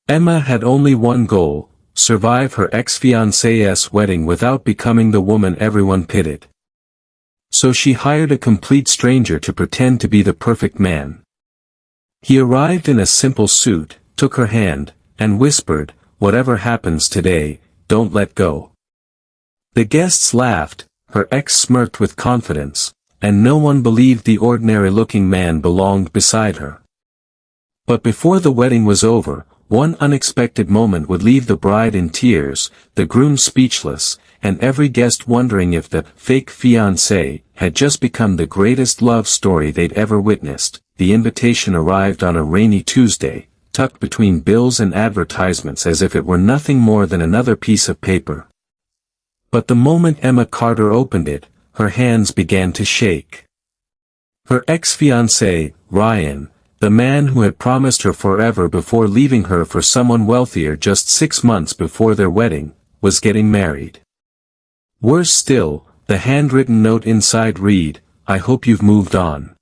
Emma had only one goal: survive her ex-fiancé's wedding without becoming the woman everyone pitied. So she hired a complete stranger to pretend to be the perfect man. He arrived in a simple suit, took her hand, and whispered, "Whatever happens today, don't let go." The guests laughed, her ex smirked with confidence, and no one believed the ordinary-looking man belonged beside her. But before the wedding was over, one unexpected moment would leave the bride in tears, the groom speechless, and every guest wondering if the fake fiancé had just become the greatest love story they'd ever witnessed. The invitation arrived on a rainy Tuesday, tucked between bills and advertisements as if it were nothing more than another piece of paper. But the moment Emma Carter opened it, her hands began to shake. Her ex-fiancé, Ryan, the man who had promised her forever before leaving her for someone wealthier just 6 months before their wedding, was getting married. Worse still, the handwritten note inside read, "I hope you've moved on.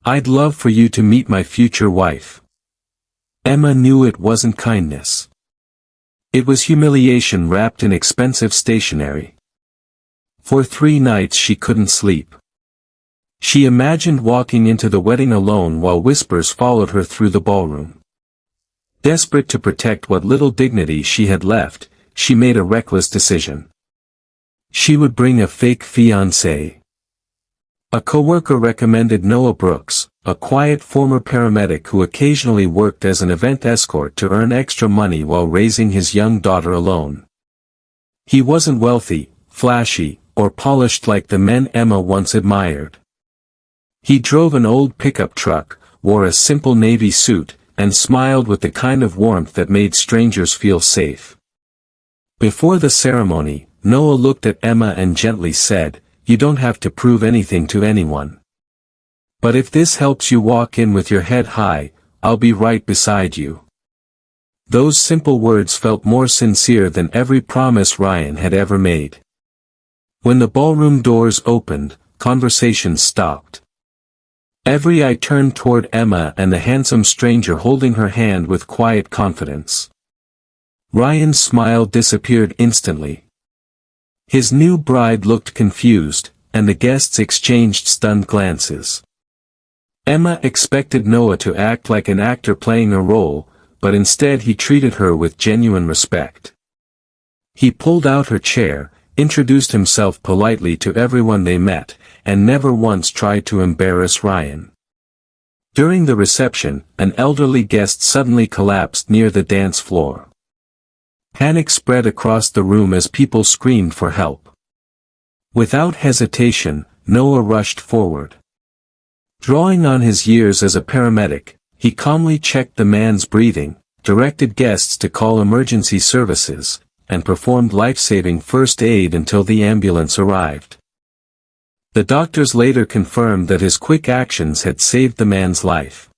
I'd love for you to meet my future wife." Emma knew it wasn't kindness. It was humiliation wrapped in expensive stationery. For 3 nights she couldn't sleep. She imagined walking into the wedding alone while whispers followed her through the ballroom. Desperate to protect what little dignity she had left, she made a reckless decision. She would bring a fake fiancé. A coworker recommended Noah Brooks, a quiet former paramedic who occasionally worked as an event escort to earn extra money while raising his young daughter alone. He wasn't wealthy, flashy, or polished like the men Emma once admired. He drove an old pickup truck, wore a simple navy suit, and smiled with the kind of warmth that made strangers feel safe. Before the ceremony, Noah looked at Emma and gently said, "You don't have to prove anything to anyone. But if this helps you walk in with your head high, I'll be right beside you." Those simple words felt more sincere than every promise Ryan had ever made. When the ballroom doors opened, conversation stopped. Every eye turned toward Emma and the handsome stranger holding her hand with quiet confidence. Ryan's smile disappeared instantly. His new bride looked confused, and the guests exchanged stunned glances. Emma expected Noah to act like an actor playing a role, but instead he treated her with genuine respect. He pulled out her chair, introduced himself politely to everyone they met, and never once tried to embarrass Ryan. During the reception, an elderly guest suddenly collapsed near the dance floor. Panic spread across the room as people screamed for help. Without hesitation, Noah rushed forward. Drawing on his years as a paramedic, he calmly checked the man's breathing, directed guests to call emergency services, and performed life-saving first aid until the ambulance arrived. The doctors later confirmed that his quick actions had saved the man's life.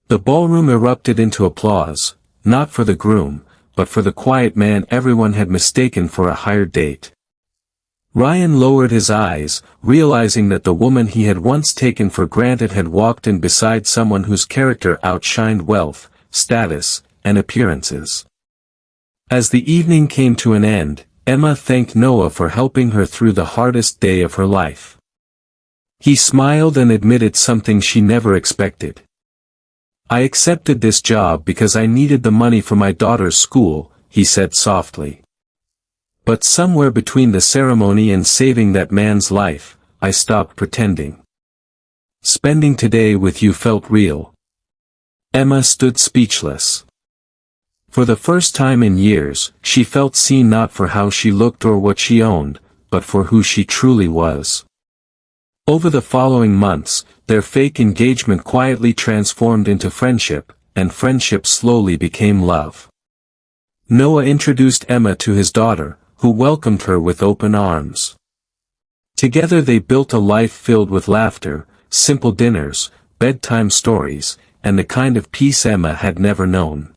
The ballroom erupted into applause, not for the groom, but for the quiet man everyone had mistaken for a hired date. Ryan lowered his eyes, realizing that the woman he had once taken for granted had walked in beside someone whose character outshined wealth, status, and appearances. As the evening came to an end, Emma thanked Noah for helping her through the hardest day of her life. He smiled and admitted something she never expected. "I accepted this job because I needed the money for my daughter's school," he said softly. "But somewhere between the ceremony and saving that man's life, I stopped pretending. Spending today with you felt real." Emma stood speechless. For the first time in years, she felt seen not for how she looked or what she owned, but for who she truly was. Over the following months, their fake engagement quietly transformed into friendship, and friendship slowly became love. Noah introduced Emma to his daughter, who welcomed her with open arms. Together they built a life filled with laughter, simple dinners, bedtime stories, and the kind of peace Emma had never known.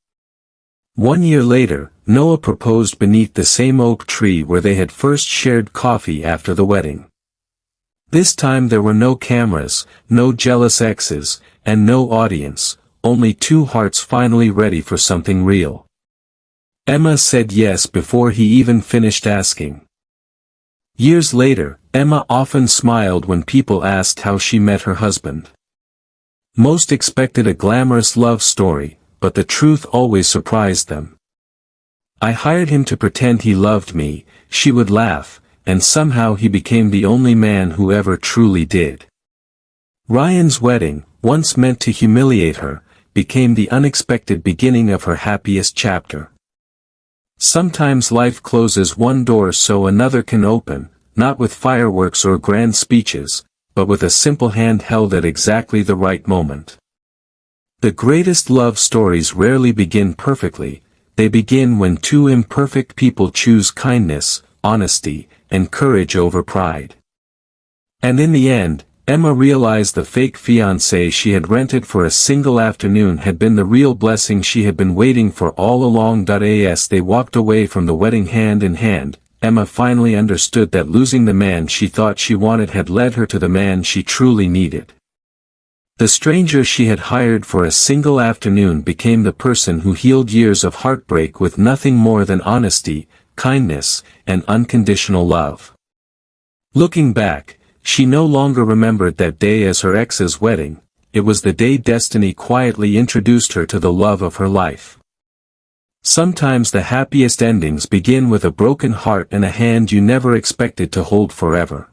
1 year later, Noah proposed beneath the same oak tree where they had first shared coffee after the wedding. This time there were no cameras, no jealous exes, and no audience, only two hearts finally ready for something real. Emma said yes before he even finished asking. Years later, Emma often smiled when people asked how she met her husband. Most expected a glamorous love story, but the truth always surprised them. I hired him to pretend he loved me, she would laugh, and somehow he became the only man who ever truly did. Ryan's wedding, once meant to humiliate her, became the unexpected beginning of her happiest chapter. Sometimes life closes one door so another can open, not with fireworks or grand speeches, but with a simple hand held at exactly the right moment. The greatest love stories rarely begin perfectly, they begin when two imperfect people choose kindness, honesty, and courage over pride. And in the end, Emma realized the fake fiancé she had rented for a single afternoon had been the real blessing she had been waiting for all along. As they walked away from the wedding hand in hand, Emma finally understood that losing the man she thought she wanted had led her to the man she truly needed. The stranger she had hired for a single afternoon became the person who healed years of heartbreak with nothing more than honesty, kindness, and unconditional love. Looking back, she no longer remembered that day as her ex's wedding, it was the day destiny quietly introduced her to the love of her life. Sometimes the happiest endings begin with a broken heart and a hand you never expected to hold forever.